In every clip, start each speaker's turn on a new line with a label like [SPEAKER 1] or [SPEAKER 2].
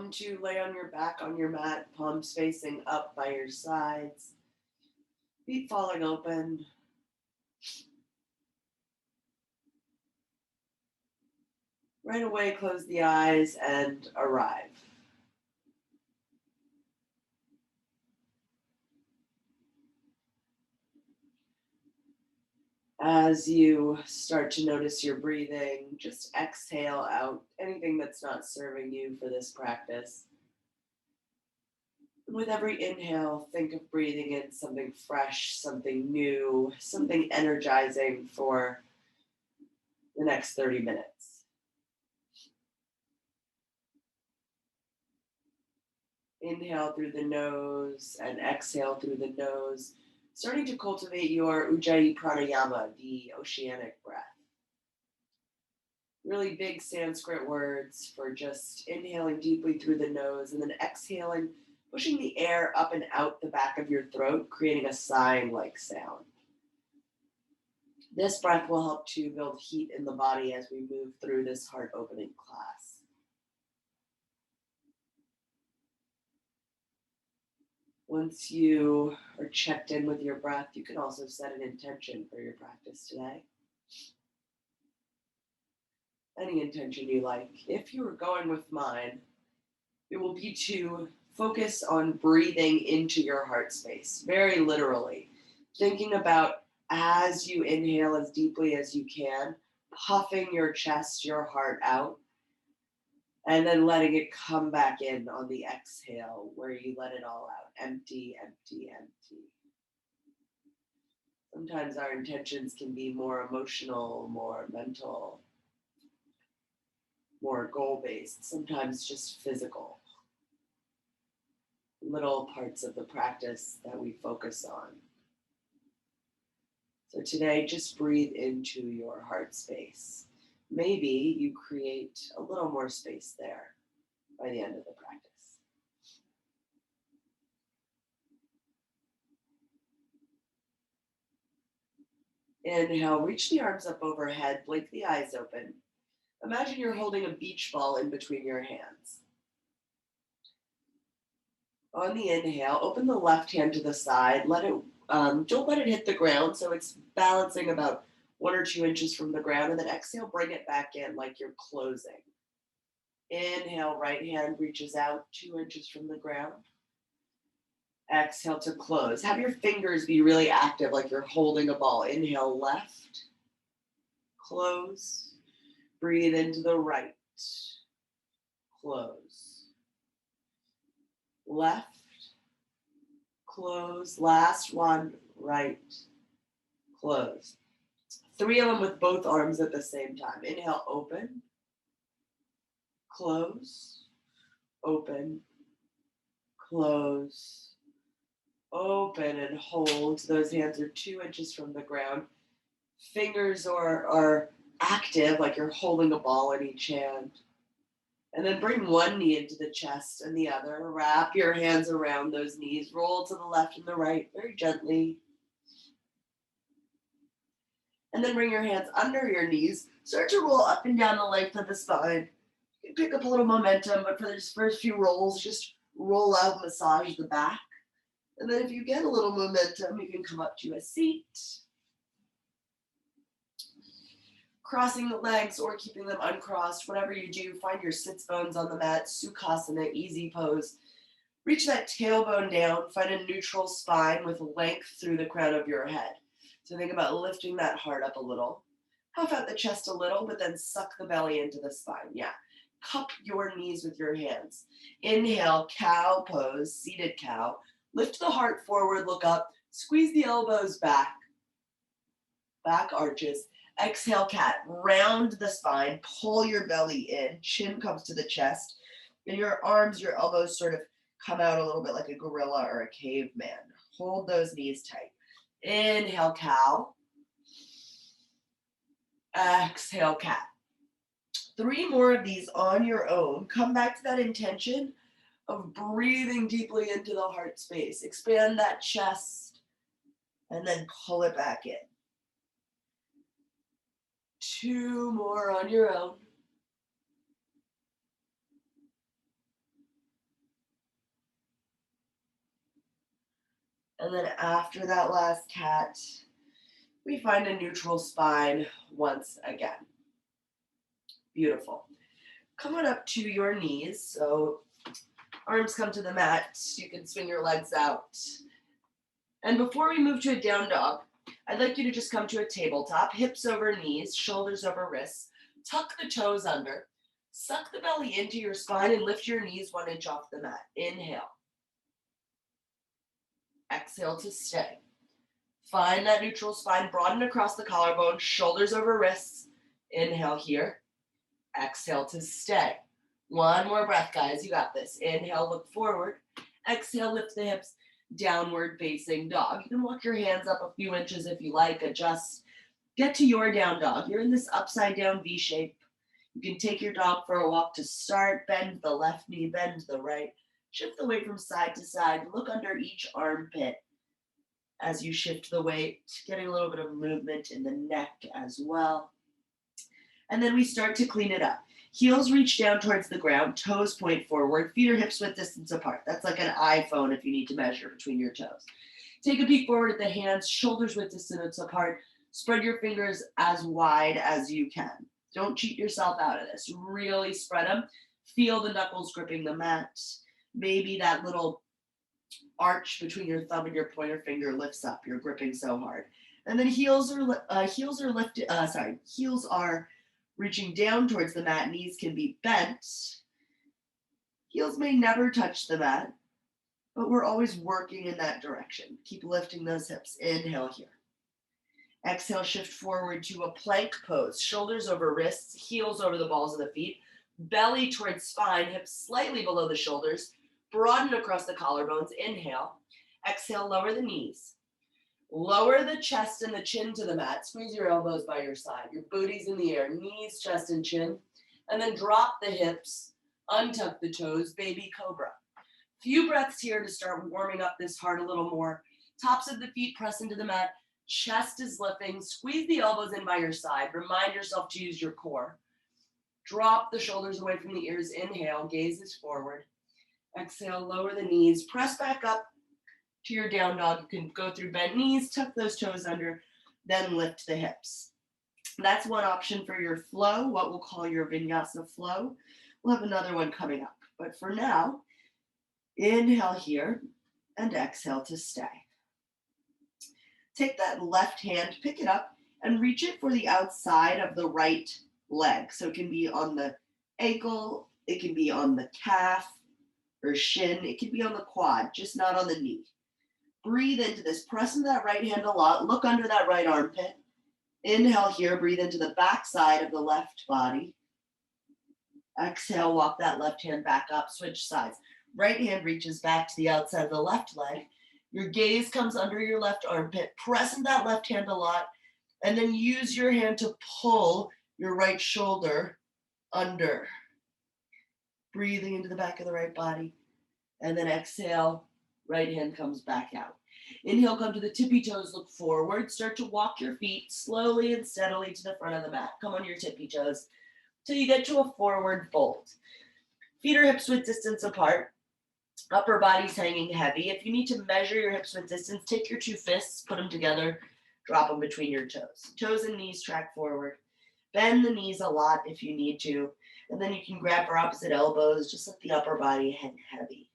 [SPEAKER 1] Come to lay on your back on your mat, palms facing up by your sides, feet falling open. Right away, close the eyes and arrive. As you start to notice your breathing, just exhale out anything that's not serving you for this practice. With every inhale, think of breathing in something fresh, something new, something energizing for the next 30 minutes. Inhale through the nose and exhale through the nose, starting to cultivate your Ujjayi Pranayama, the oceanic breath. Really big Sanskrit words for just inhaling deeply through the nose and then exhaling, pushing the air up and out the back of your throat, creating a sighing-like sound. This breath will help to build heat in the body as we move through this heart-opening class. Once you are checked in with your breath, you can also set an intention for your practice today. Any intention you like. If you were going with mine, it will be to focus on breathing into your heart space, very literally. Thinking about as you inhale as deeply as you can, puffing your chest, your heart out, and then letting it come back in on the exhale where you let it all out. Empty, empty, empty. Sometimes our intentions can be more emotional, more mental, more goal-based, sometimes just physical. Little parts of the practice that we focus on. So today, just breathe into your heart space. Maybe you create a little more space there by the end of the practice. Inhale, reach the arms up overhead, blink the eyes open. Imagine you're holding a beach ball in between your hands. On the inhale, open the left hand to the side. Don't let it hit the ground, so it's balancing about 1 or 2 inches from the ground, and then exhale, bring it back in like you're closing. Inhale, right hand reaches out 2 inches from the ground. Exhale to close. Have your fingers be really active, like you're holding a ball. Inhale, left, close. Breathe into the right, close. Left, close. Last one, right, close. 3 of them with both arms at the same time. Inhale, open, close, open, close, open, and hold. Those hands are 2 inches from the ground. Fingers are active, like you're holding a ball in each hand. And then bring one knee into the chest and the other. Wrap your hands around those knees. Roll to the left and the right very gently. And then bring your hands under your knees. Start to roll up and down the length of the spine. You can pick up a little momentum, but for these first few rolls, just roll out, massage the back. And then if you get a little momentum, you can come up to a seat. Crossing the legs or keeping them uncrossed, whatever you do, find your sits bones on the mat. Sukhasana, easy pose. Reach that tailbone down, find a neutral spine with length through the crown of your head. So think about lifting that heart up a little. Puff out the chest a little, but then suck the belly into the spine. Yeah. Cup your knees with your hands. Inhale, cow pose, seated cow. Lift the heart forward, look up. Squeeze the elbows back. Back arches. Exhale, cat. Round the spine. Pull your belly in. Chin comes to the chest. And your arms, your elbows sort of come out a little bit like a gorilla or a caveman. Hold those knees tight. Inhale, cow. Exhale, cat. 3 more of these on your own. Come back to that intention of breathing deeply into the heart space. Expand that chest and then pull it back in. 2 more on your own. And then after that last cat, we find a neutral spine once again. Beautiful. Come on up to your knees. So arms come to the mat. You can swing your legs out. And before we move to a down dog, I'd like you to just come to a tabletop, hips over knees, shoulders over wrists. Tuck the toes under. Suck the belly into your spine and lift your knees 1 inch off the mat. Inhale. Exhale to stay. Find that neutral spine, broaden across the collarbone, shoulders over wrists. Inhale here. Exhale to stay. One more breath, guys. You got this. Inhale, look forward. Exhale, lift the hips, downward facing dog. You can walk your hands up a few inches if you like. Adjust. Get to your down dog. You're in this upside down V shape. You can take your dog for a walk to start. Bend the left knee, bend the right. Shift the weight from side to side. Look under each armpit as you shift the weight, getting a little bit of movement in the neck as well. And then we start to clean it up. Heels reach down towards the ground, toes point forward, feet or hips width distance apart. That's like an iPhone if you need to measure between your toes. Take a peek forward at the hands, shoulders width distance apart. Spread your fingers as wide as you can. Don't cheat yourself out of this. Really spread them. Feel the knuckles gripping the mat. Maybe that little arch between your thumb and your pointer finger lifts up. You're gripping so hard. And then heels are reaching down towards the mat. Knees can be bent. Heels may never touch the mat, but we're always working in that direction. Keep lifting those hips. Inhale here. Exhale, shift forward to a plank pose. Shoulders over wrists, heels over the balls of the feet, belly towards spine, hips slightly below the shoulders, broaden across the collarbones. Inhale. Exhale, lower the knees. Lower the chest and the chin to the mat. Squeeze your elbows by your side. Your booty's in the air. Knees, chest, and chin. And then drop the hips. Untuck the toes. Baby cobra. Few breaths here to start warming up this heart a little more. Tops of the feet press into the mat. Chest is lifting. Squeeze the elbows in by your side. Remind yourself to use your core. Drop the shoulders away from the ears. Inhale. Gaze is forward. Exhale. Lower the knees. Press back up to your down dog. You can go through bent knees. Tuck those toes under. Then lift the hips. That's one option for your flow, what we'll call your vinyasa flow. We'll have another one coming up. But for now, inhale here and exhale to stay. Take that left hand, pick it up, and reach it for the outside of the right leg. So it can be on the ankle, it can be on the calf or shin, it can be on the quad, just not on the knee. Breathe into this, press into that right hand a lot, look under that right armpit. Inhale here, breathe into the back side of the left body. Exhale, walk that left hand back up, switch sides. Right hand reaches back to the outside of the left leg. Your gaze comes under your left armpit. Press in that left hand a lot, and then use your hand to pull your right shoulder under. Breathing into the back of the right body. And then exhale, right hand comes back out. Inhale, come to the tippy toes, look forward. Start to walk your feet slowly and steadily to the front of the mat. Come on your tippy toes till you get to a forward fold. Feet or hips width distance apart. Upper body's hanging heavy. If you need to measure your hips width distance, take your two fists, put them together, drop them between your toes. Toes and knees track forward. Bend the knees a lot if you need to. And then you can grab for opposite elbows. Just let the upper body hang heavy.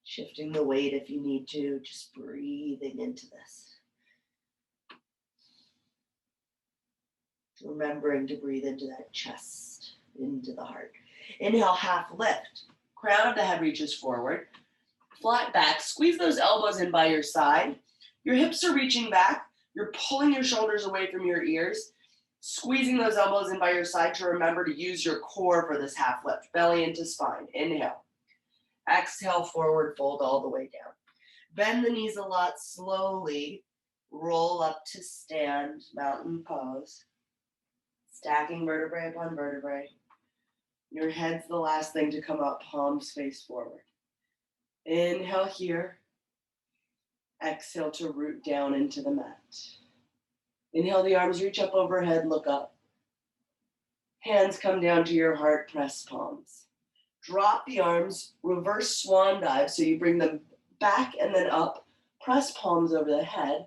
[SPEAKER 1] Shifting the weight if you need to. Just breathing into this. Remembering to breathe into that chest, into the heart. Inhale, half lift. Crown of the head reaches forward. Flat back. Squeeze those elbows in by your side. Your hips are reaching back. You're pulling your shoulders away from your ears. Squeezing those elbows in by your side to remember to use your core for this half lift. Belly into spine. Inhale. Exhale, forward fold all the way down. Bend the knees a lot. Slowly roll up to stand, mountain pose. Stacking vertebrae upon vertebrae. Your head's the last thing to come up, palms face forward. Inhale here. Exhale to root down into the mat. Inhale, the arms reach up overhead, look up. Hands come down to your heart, press palms. Drop the arms, reverse swan dive. So you bring them back and then up. Press palms over the head.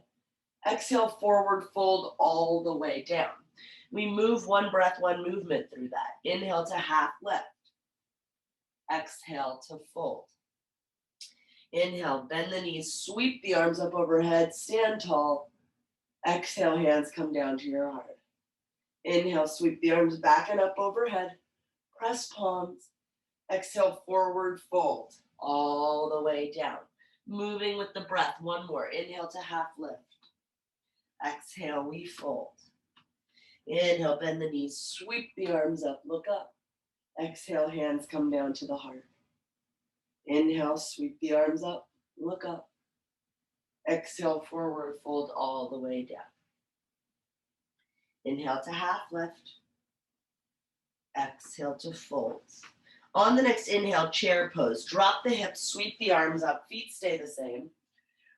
[SPEAKER 1] Exhale, forward fold all the way down. We move one breath, one movement through that. Inhale to half lift. Exhale to fold. Inhale, bend the knees, sweep the arms up overhead, stand tall. Exhale, hands come down to your heart. Inhale, sweep the arms back and up overhead. Press palms. Exhale, forward fold all the way down. Moving with the breath, one more. Inhale to half lift. Exhale, we fold. Inhale, bend the knees, sweep the arms up, look up. Exhale, hands come down to the heart. Inhale, sweep the arms up, look up. Exhale, forward fold all the way down. Inhale to half lift. Exhale to fold. On the next inhale, chair pose. Drop the hips, sweep the arms up, feet stay the same.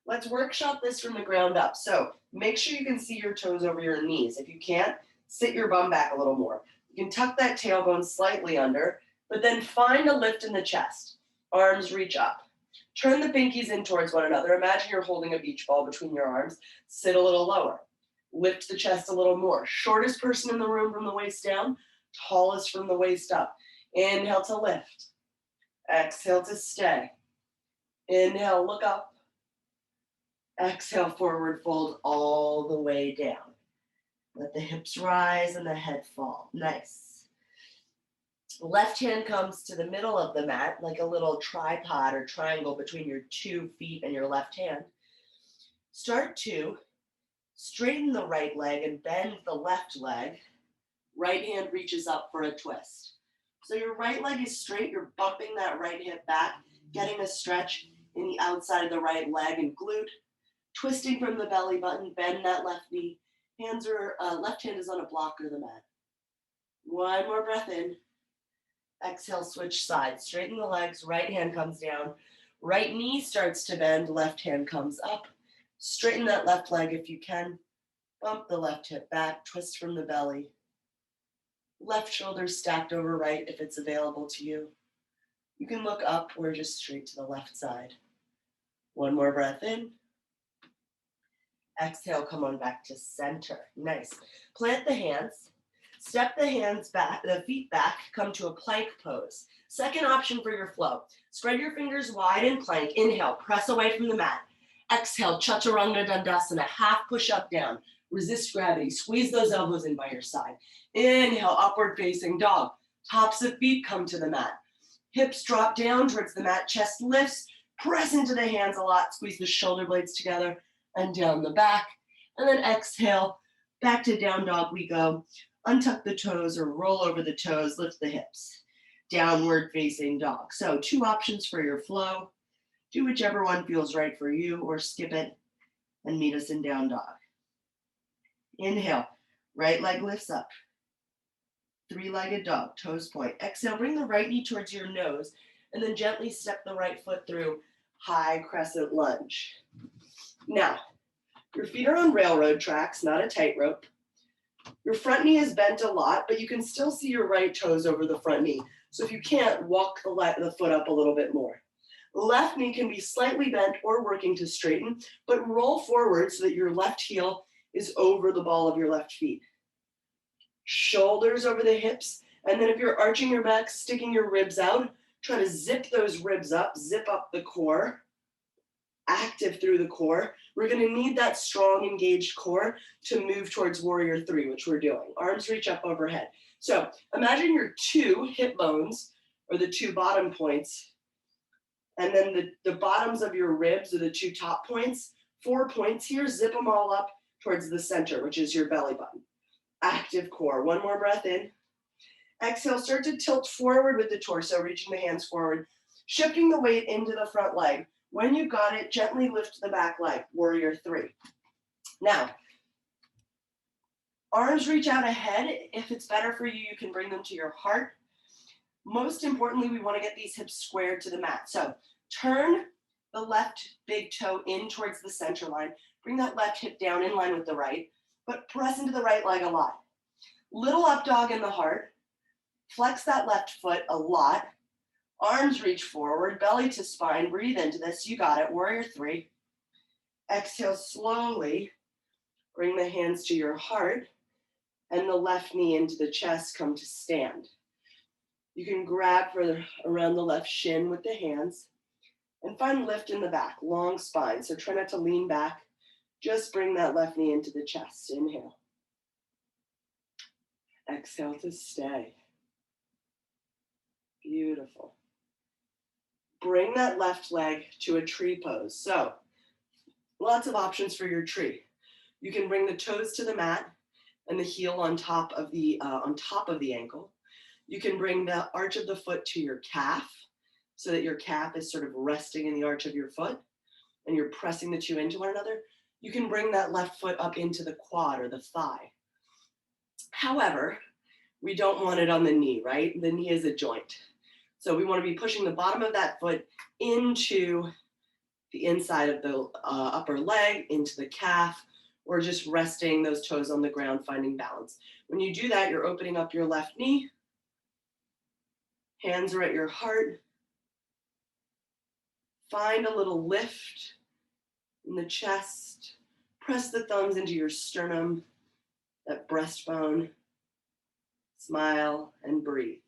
[SPEAKER 1] Let's workshop this from the ground up. So make sure you can see your toes over your knees. If you can't, sit your bum back a little more. You can tuck that tailbone slightly under, but then find a lift in the chest. Arms reach up. Turn the pinkies in towards one another. Imagine you're holding a beach ball between your arms. Sit a little lower. Lift the chest a little more. Shortest person in the room from the waist down, tallest from the waist up. Inhale to lift. Exhale to stay. Inhale, look up. Exhale, forward fold all the way down. Let the hips rise and the head fall. Nice. Left hand comes to the middle of the mat like a little tripod or triangle between your 2 feet and your left hand. Start to straighten the right leg and bend the left leg. Right hand reaches up for a twist. So your right leg is straight. You're bumping that right hip back, getting a stretch in the outside of the right leg and glute. Twisting from the belly button, bend that left knee. Left hand is on a block or the mat. One more breath in. Exhale, switch sides. Straighten the legs, right hand comes down. Right knee starts to bend, left hand comes up. Straighten that left leg if you can. Bump the left hip back, twist from the belly. Left shoulder stacked over right if it's available to you. You can look up or just straight to the left side. One more breath in. Exhale, come on back to center. Nice. Plant the hands. Step the hands back, the feet back, come to a plank pose. Second option for your flow. Spread your fingers wide in plank. Inhale, press away from the mat. Exhale, Chaturanga Dandasana, half push up down. Resist gravity. Squeeze those elbows in by your side. Inhale, upward facing dog. Tops of feet come to the mat. Hips drop down towards the mat. Chest lifts. Press into the hands a lot. Squeeze the shoulder blades together and down the back. And then exhale, back to down dog we go. Untuck the toes or roll over the toes. Lift the hips. Downward facing dog. So 2 options for your flow. Do whichever one feels right for you or skip it and meet us in down dog. Inhale, right leg lifts up. 3-legged dog, toes point. Exhale, bring the right knee towards your nose and then gently step the right foot through high crescent lunge. Now, your feet are on railroad tracks, not a tightrope. Your front knee is bent a lot, but you can still see your right toes over the front knee. So if you can't, walk the foot up a little bit more. Left knee can be slightly bent or working to straighten, but roll forward so that your left heel is over the ball of your left feet. Shoulders over the hips, and then if you're arching your back, sticking your ribs out, try to zip those ribs up, zip up the core, active through the core. We're going to need that strong, engaged core to move towards Warrior 3, which we're doing. Arms reach up overhead. So imagine your 2 hip bones, or the 2 bottom points, and then the bottoms of your ribs are the 2 top points. 4 points here, zip them all up towards the center, which is your belly button. Active core. One more breath in. Exhale, start to tilt forward with the torso, reaching the hands forward, shifting the weight into the front leg. When you've got it, gently lift the back leg, Warrior 3. Now, arms reach out ahead. If it's better for you, you can bring them to your heart. Most importantly, we want to get these hips squared to the mat. So turn the left big toe in towards the center line. Bring that left hip down in line with the right, but press into the right leg a lot. Little up dog in the heart. Flex that left foot a lot. Arms reach forward, belly to spine. Breathe into this. You got it. Warrior three. Exhale slowly. Bring the hands to your heart and the left knee into the chest. Come to stand. You can grab further around the left shin with the hands and find lift in the back, long spine. So try not to lean back. Just bring that left knee into the chest. Inhale. Exhale to stay. Beautiful. Bring that left leg to a tree pose. So lots of options for your tree. You can bring the toes to the mat and the heel on top of the ankle. You can bring the arch of the foot to your calf so that your calf is sort of resting in the arch of your foot and you're pressing the two into one another. You can bring that left foot up into the quad or the thigh. However, we don't want it on the knee, right? The knee is a joint. So we want to be pushing the bottom of that foot into the inside of the upper leg, into the calf, or just resting those toes on the ground, finding balance. When you do that, you're opening up your left knee. Hands are at your heart. Find a little lift in the chest. Press the thumbs into your sternum, that breastbone. Smile and breathe.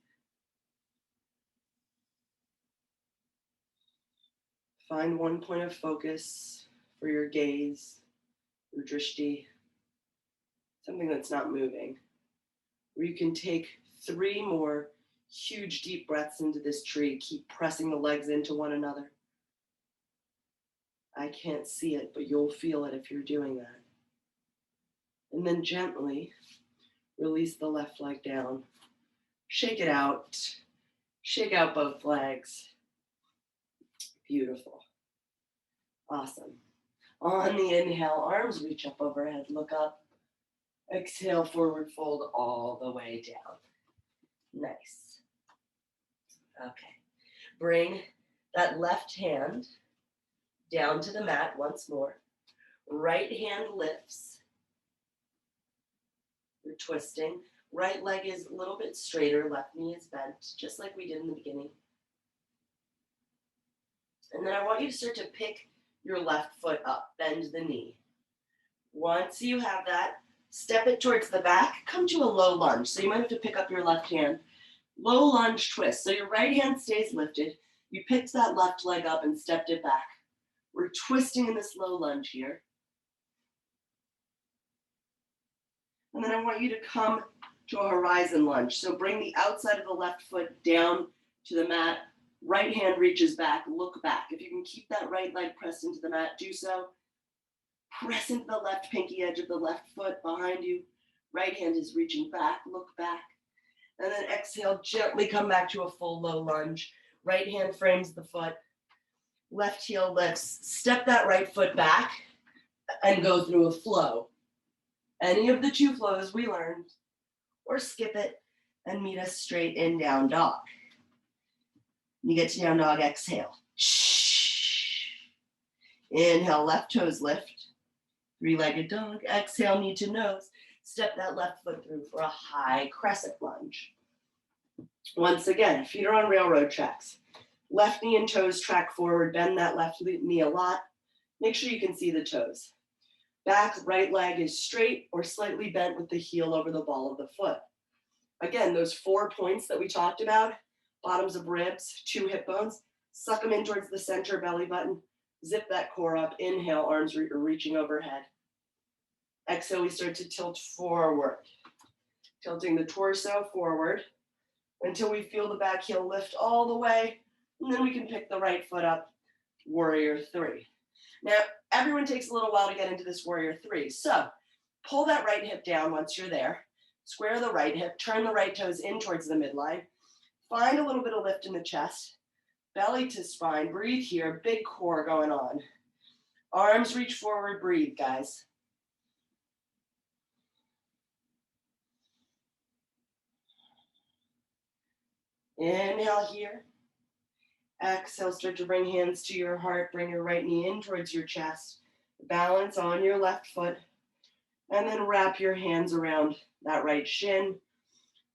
[SPEAKER 1] Find one point of focus for your gaze, your drishti, something that's not moving, where you can take 3 more huge deep breaths into this tree. Keep pressing the legs into one another. I can't see it, but you'll feel it if you're doing that. And then gently release the left leg down. Shake it out. Shake out both legs. Beautiful. Awesome. On the inhale, arms reach up overhead, look up. Exhale, forward fold all the way down. Nice. Okay. Bring that left hand down to the mat once more. Right hand lifts. You're twisting. Right leg is a little bit straighter, left knee is bent, just like we did in the beginning. And then I want you to start to pick your left foot up, bend the knee. Once you have that, step it towards the back, come to a low lunge. So you might have to pick up your left hand. Low lunge twist. So your right hand stays lifted. You picked that left leg up and stepped it back. We're twisting in this low lunge here. And then I want you to come to a horizon lunge. So bring the outside of the left foot down to the mat. Right hand reaches back, look back. If you can keep that right leg pressed into the mat, do so. Press into the left pinky edge of the left foot behind you. Right hand is reaching back, look back. And then exhale, gently come back to a full low lunge. Right hand frames the foot. Left heel lifts. Step that right foot back and go through a flow. Any of the 2 flows we learned, or skip it and meet us straight in down dog. You get to down dog, exhale. Inhale, left toes lift. 3-legged dog. Exhale, knee to nose. Step that left foot through for a high crescent lunge. Once again, feet are on railroad tracks. Left knee and toes track forward. Bend that left knee a lot. Make sure you can see the toes. Back right leg is straight or slightly bent with the heel over the ball of the foot. Again, those 4 points that we talked about, bottoms of ribs, 2 hip bones, suck them in towards the center belly button, zip that core up, inhale, arms reaching overhead. Exhale, we start to tilt forward, tilting the torso forward until we feel the back heel lift all the way, and then we can pick the right foot up, warrior 3. Now, everyone takes a little while to get into this warrior 3, so pull that right hip down once you're there, square the right hip, turn the right toes in towards the midline, find a little bit of lift in the chest, belly to spine, breathe here, big core going on. Arms reach forward, breathe, guys. Inhale here. Exhale, start to bring hands to your heart, bring your right knee in towards your chest, balance on your left foot, and then wrap your hands around that right shin,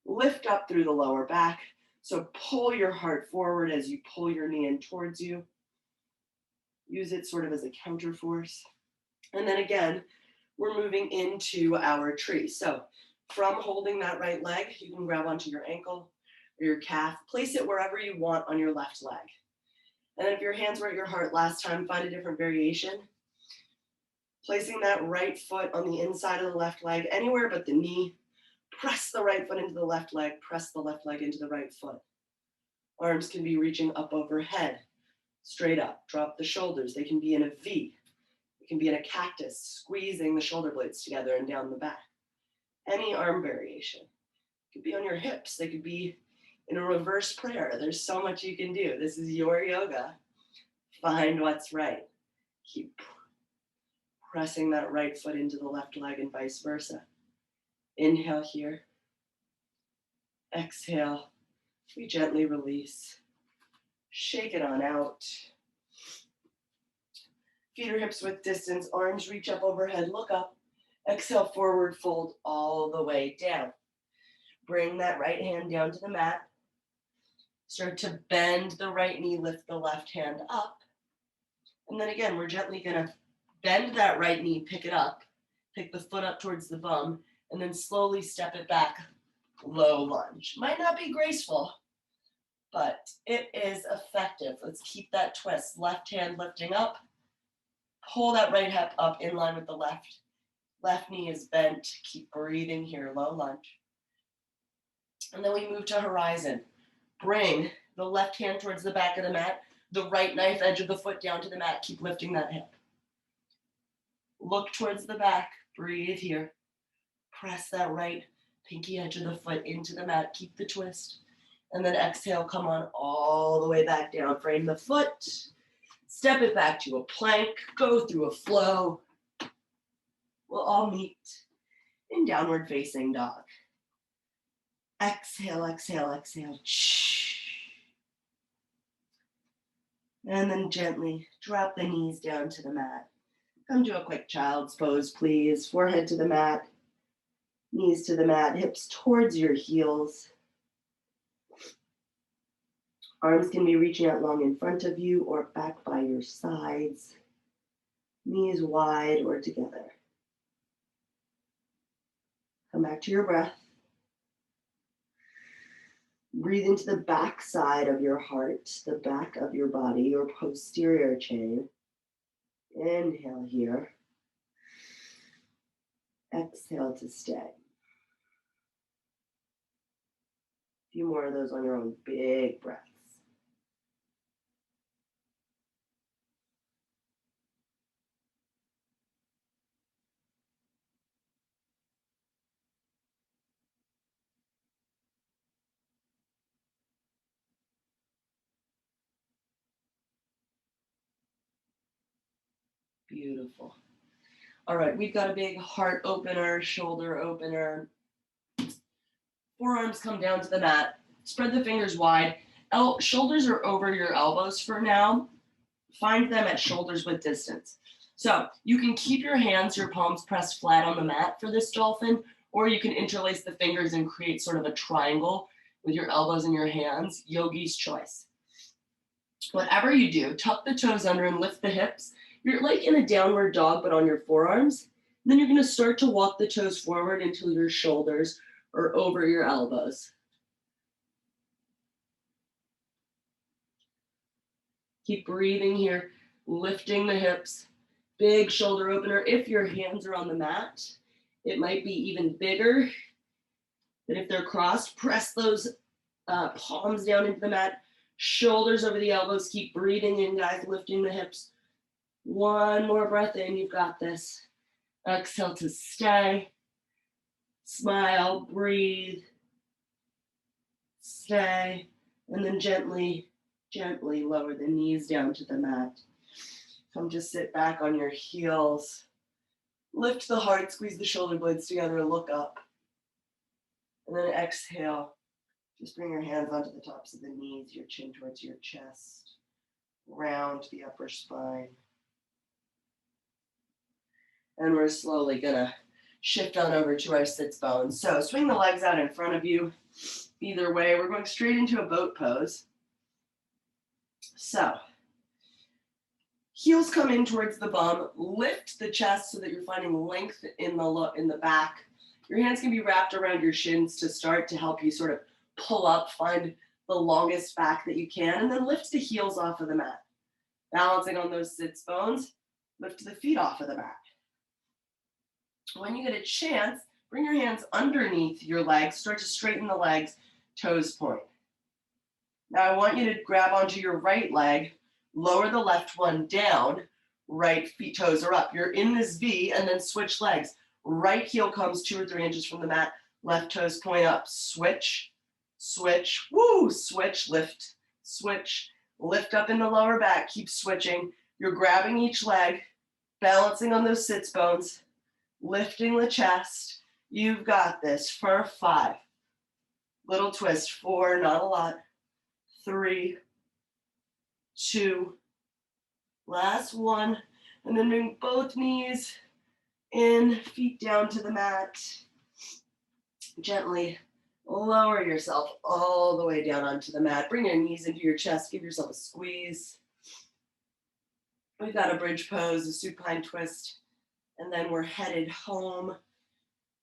[SPEAKER 1] lift up through the lower back, So pull your heart forward as you pull your knee in towards you. Use it sort of as a counter force. And then again, we're moving into our tree. So from holding that right leg, you can grab onto your ankle or your calf, place it wherever you want on your left leg. And then if your hands were at your heart last time, find a different variation. Placing that right foot on the inside of the left leg, anywhere but the knee. Press the right foot into the left leg, press the left leg into the right foot. Arms can be reaching up overhead, straight up. Drop the shoulders. They can be in a V. It can be in a cactus, squeezing the shoulder blades together and down the back. Any arm variation. It could be on your hips. They could be in a reverse prayer. There's so much you can do. This is your yoga. Find what's right. Keep pressing that right foot into the left leg and vice versa. Inhale here. Exhale. We gently release. Shake it on out. Feet or hips width distance. Arms reach up overhead. Look up. Exhale, forward fold all the way down. Bring that right hand down to the mat. Start to bend the right knee, lift the left hand up. And then again, we're gently gonna bend that right knee, pick it up, pick the foot up towards the bum, and then slowly step it back, low lunge. Might not be graceful, but it is effective. Let's keep that twist. Left hand lifting up, pull that right hip up in line with the left. Left knee is bent, keep breathing here, low lunge. And then we move to horizon. Bring the left hand towards the back of the mat, the right knife edge of the foot down to the mat, keep lifting that hip. Look towards the back, breathe here. Press that right pinky edge of the foot into the mat, keep the twist. And then exhale, come on all the way back down. Frame the foot, step it back to a plank, go through a flow. We'll all meet in downward facing dog. Exhale, exhale, exhale. And then gently drop the knees down to the mat. Come to a quick child's pose, please. Forehead to the mat, knees to the mat, hips towards your heels. Arms can be reaching out long in front of you or back by your sides. Knees wide or together. Come back to your breath. Breathe into the back side of your heart, the back of your body, your posterior chain. Inhale here. Exhale to stay. A few more of those on your own. Big breaths. Beautiful. All right, we've got a big heart opener, shoulder opener. Forearms come down to the mat. Spread the fingers wide. Shoulders are over your elbows for now. Find them at shoulders width distance. So you can keep your hands, your palms pressed flat on the mat for this dolphin, or you can interlace the fingers and create sort of a triangle with your elbows and your hands. Yogi's choice. Whatever you do, tuck the toes under and lift the hips. You're like in a downward dog, but on your forearms. And then you're going to start to walk the toes forward into your shoulders or over your elbows. Keep breathing here, lifting the hips, big shoulder opener. If your hands are on the mat, it might be even bigger. But if they're crossed, press those palms down into the mat, shoulders over the elbows. Keep breathing in, guys, lifting the hips. One more breath in, you've got this. Exhale to stay. Smile, breathe, stay, and then gently lower the knees down to the mat. Come to sit back on your heels. Lift the heart, squeeze the shoulder blades together and look up. And then exhale. Just bring your hands onto the tops of the knees, your chin towards your chest. Round the upper spine. And we're slowly gonna shift on over to our sits bones. So swing the legs out in front of you. Either way, we're going straight into a boat pose. So, heels come in towards the bum, lift the chest so that you're finding length in the back. Your hands can be wrapped around your shins to start to help you sort of pull up, find the longest back that you can, and then lift the heels off of the mat. Balancing on those sits bones, lift the feet off of the mat. When you get a chance, bring your hands underneath your legs, start to straighten the legs, toes point. Now I want you to grab onto your right leg, lower the left one down, right feet, toes are up. You're in this V and then switch legs. Right heel comes 2 or 3 inches from the mat, left toes point up, switch, switch, woo, switch, lift, switch, lift up in the lower back, keep switching. You're grabbing each leg, balancing on those sits bones, lifting the chest. You've got this for 5. Little twist, 4, not a lot. 3, 2, last 1, and then bring both knees in, feet down to the mat. Gently lower yourself all the way down onto the mat. Bring your knees into your chest, give yourself a squeeze. We've got a bridge pose, a supine twist, and then we're headed home.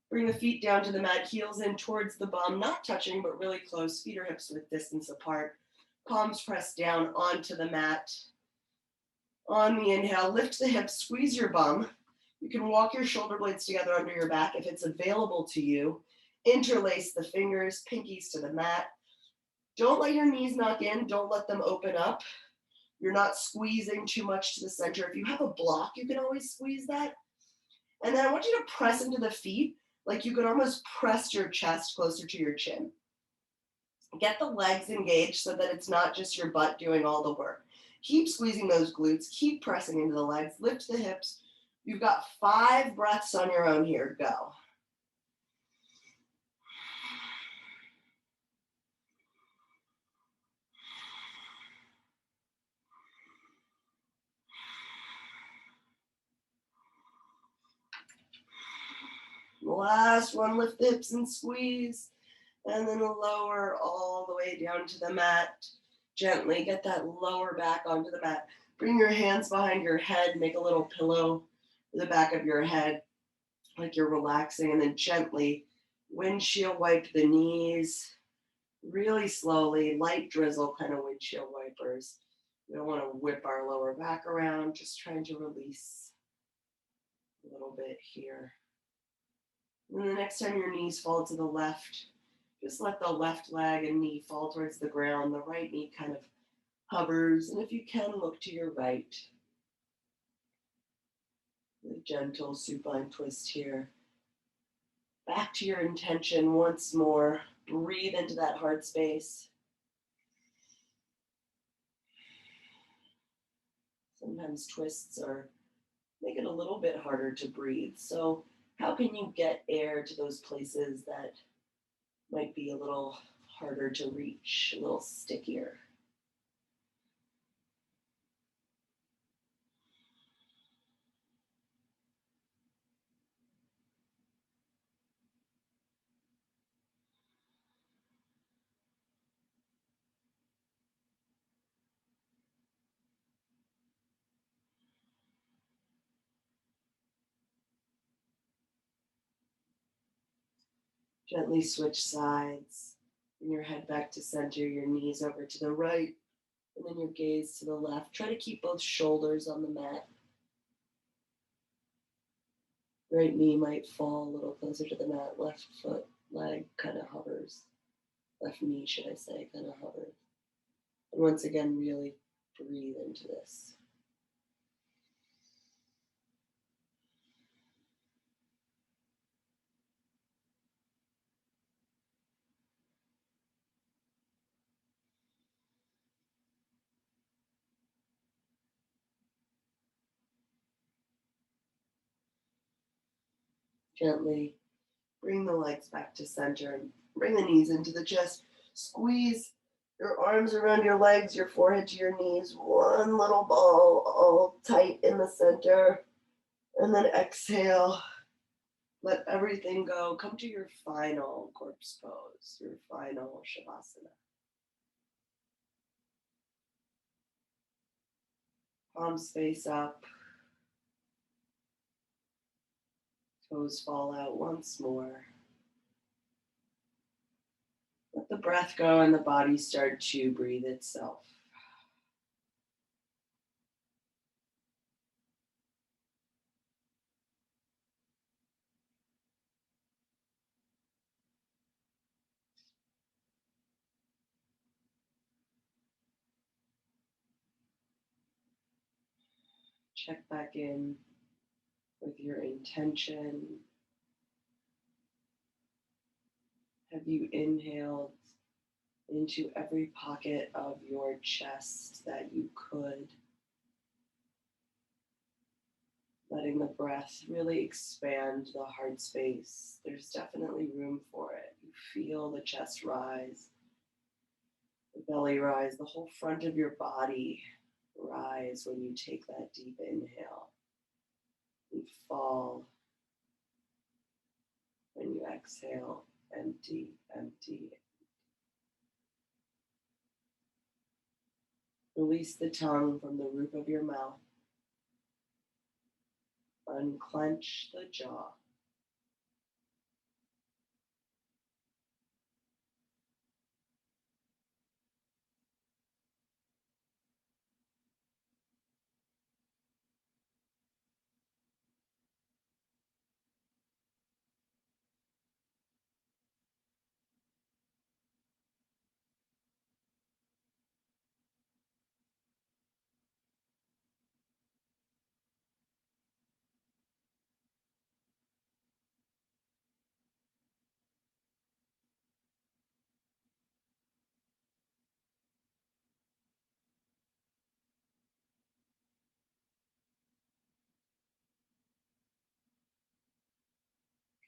[SPEAKER 1] Bring the feet down to the mat, heels in towards the bum, not touching, but really close. Feet or hips width distance apart. Palms pressed down onto the mat. On the inhale, lift the hips, squeeze your bum. You can walk your shoulder blades together under your back if it's available to you. Interlace the fingers, pinkies to the mat. Don't let your knees knock in. Don't let them open up. You're not squeezing too much to the center. If you have a block, you can always squeeze that. And then I want you to press into the feet like you could almost press your chest closer to your chin. Get the legs engaged so that it's not just your butt doing all the work. Keep squeezing those glutes. Keep pressing into the legs. Lift the hips. You've got 5 breaths on your own here. Go. Last one, lift the hips and squeeze. And then lower all the way down to the mat. Gently get that lower back onto the mat. Bring your hands behind your head. Make a little pillow for the back of your head, like you're relaxing. And then gently windshield wipe the knees. Really slowly, light drizzle kind of windshield wipers. We don't want to whip our lower back around. Just trying to release a little bit here. And the next time your knees fall to the left, just let the left leg and knee fall towards the ground. The right knee kind of hovers. And if you can, look to your right. A gentle supine twist here. Back to your intention once more. Breathe into that heart space. Sometimes twists make it a little bit harder to breathe. So how can you get air to those places that might be a little harder to reach, a little stickier? Gently switch sides. Bring your head back to center, your knees over to the right, and then your gaze to the left. Try to keep both shoulders on the mat. Right knee might fall a little closer to the mat. Left foot, leg kind of hovers. Left knee, should I say, kind of hovers. And once again, really breathe into this. Gently bring the legs back to center and bring the knees into the chest. Squeeze your arms around your legs, your forehead to your knees. One little ball, all tight in the center. And then exhale. Let everything go. Come to your final corpse pose, your final Shavasana. Palms face up. Toes fall out once more. Let the breath go and the body start to breathe itself. Check back in with your intention. Have you inhaled into every pocket of your chest that you could? Letting the breath really expand the heart space. There's definitely room for it. You feel the chest rise, the belly rise, the whole front of your body rise when you take that deep inhale. You fall when you exhale. Empty, empty. Release the tongue from the roof of your mouth. Unclench the jaw.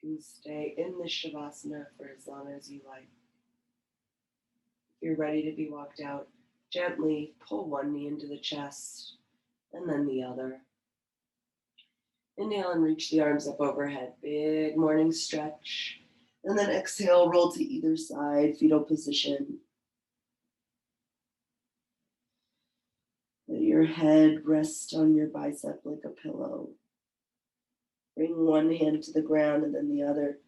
[SPEAKER 1] You can stay in the Shavasana for as long as you like. If you're ready to be walked out, gently pull one knee into the chest and then the other. Inhale and reach the arms up overhead. Big morning stretch. And then exhale, roll to either side, fetal position. Let your head rest on your bicep like a pillow. Bring one hand to the ground and then the other.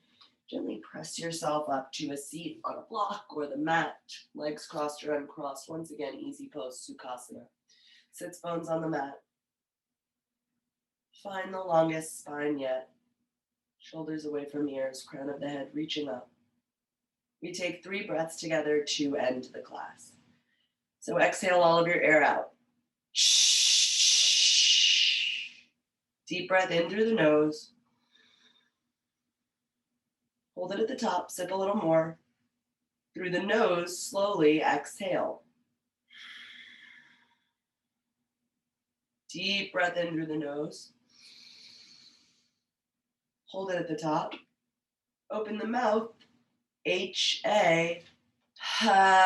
[SPEAKER 1] Gently press yourself up to a seat on a block or the mat. Legs crossed or uncrossed. Once again, easy pose, Sukhasana. Sits bones on the mat. Find the longest spine yet. Shoulders away from ears, crown of the head reaching up. We take 3 breaths together to end the class. So exhale all of your air out. Deep breath in through the nose. Hold it at the top, sip a little more. Through the nose, slowly exhale. Deep breath in through the nose. Hold it at the top. Open the mouth. H-A. Ha.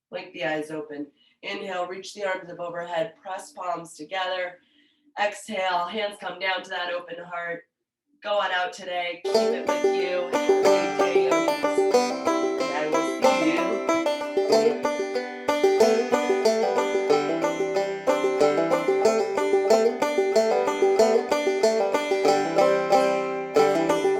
[SPEAKER 1] Blink the eyes open. Inhale, reach the arms up overhead. Press palms together. Exhale, hands come down to that open heart. Go on out today. Keep it with you. Have a great day, yogis. And I will see you